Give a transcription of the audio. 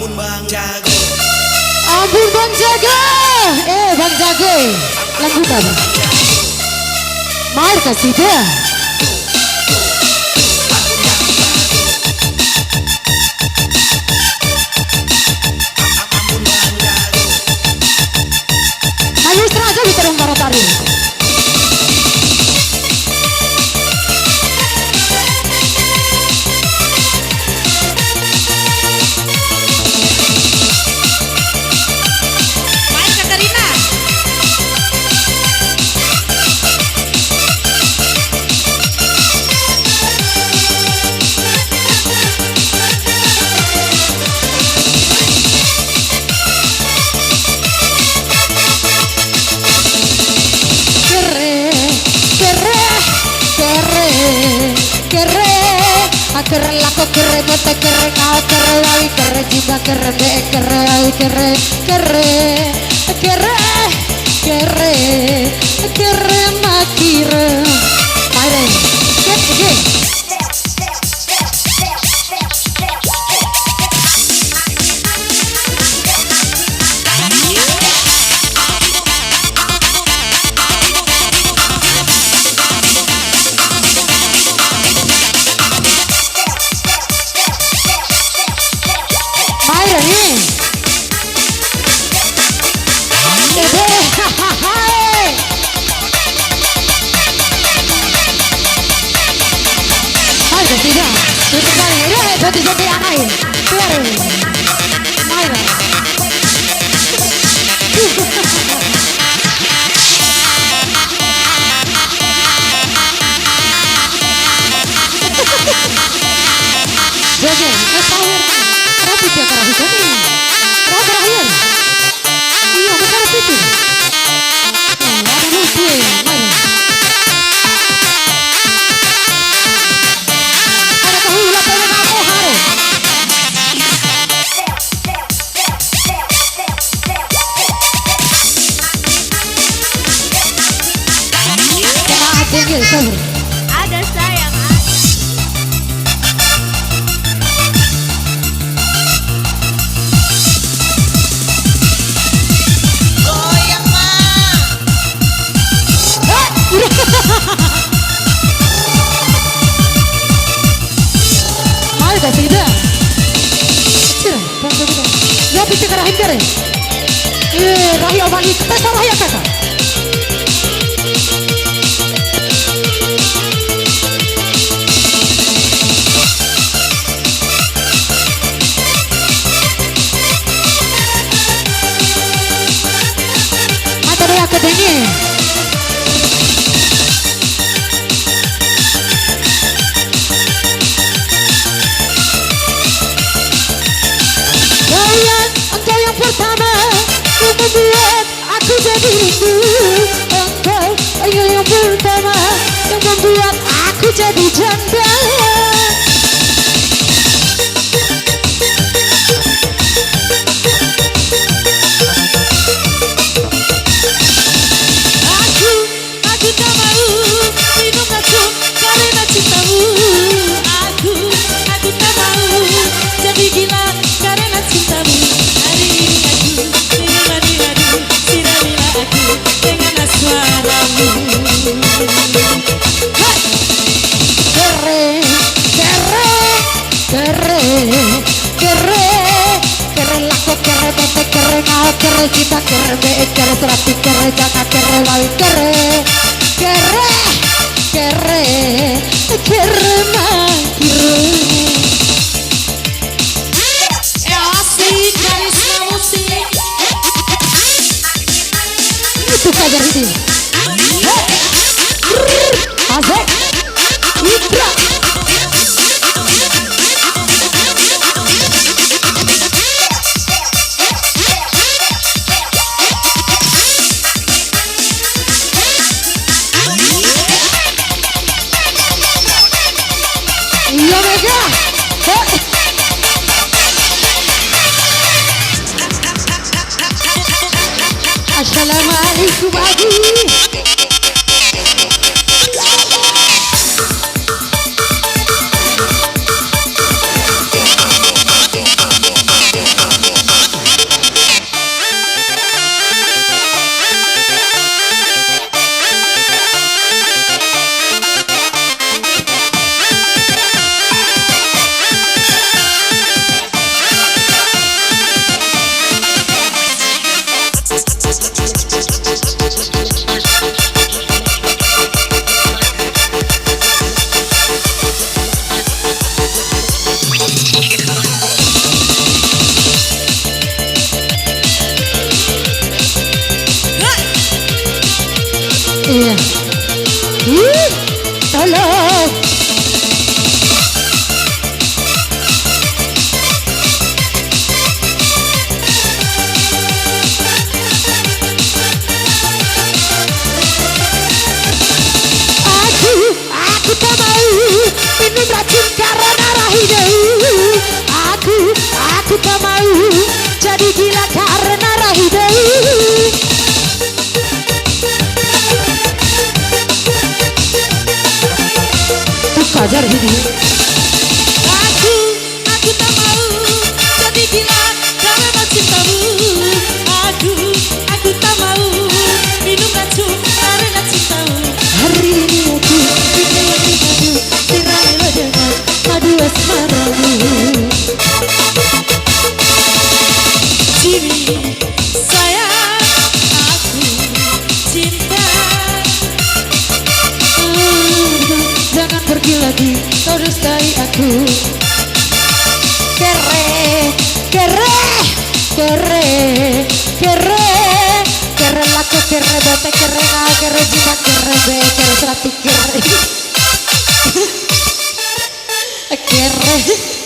Ampun Bang Jago. Ampun Bang Jago. Bang Jago. Lagu apa? Main kasih dia. Ayo istirahat aja kita dong para tari. Kere lako kere mata kere kau kere wali kere cinta kere be kere ai kere kere kere kere kere makire mare get jadi air keluar Mayra jadi rapi dia karena itu rapi terakhir iya besar itu ada lucu Mayra ada tahu laporan kamu harus ada sayang goyang mah mari dah tidak ya bisa kerahin kere rahia balik pesta rahia kakak Kedenge engkau yang pertama yang membuat aku jadi rindu engkau yang pertama yang membuat aku jadi janda kere kita kere be kere serati kere jangan kere wali kere kere kere kere makire asik karisma musik itu kabar ini asik Ibra Assalamualaikum Adi. Iya. Ih, tolong. Aku tak mau minum racun karena rahidu. Aku tak mau jadi gila karena rahidu. Kajar ini. Aku tak mau jadi gila karena cintamu. Aku tak mau minum racun karena cintamu. Hari ini aku ditemani madu, diraih dengan madu asmaramu. Ciri sayang aku cinta. Jangan pergi lagi, kau dustai aku. Kere, kere, kere, kere, kere laku, kere bete, kere na, kere cinta, kere be, kere serati, kere, kere.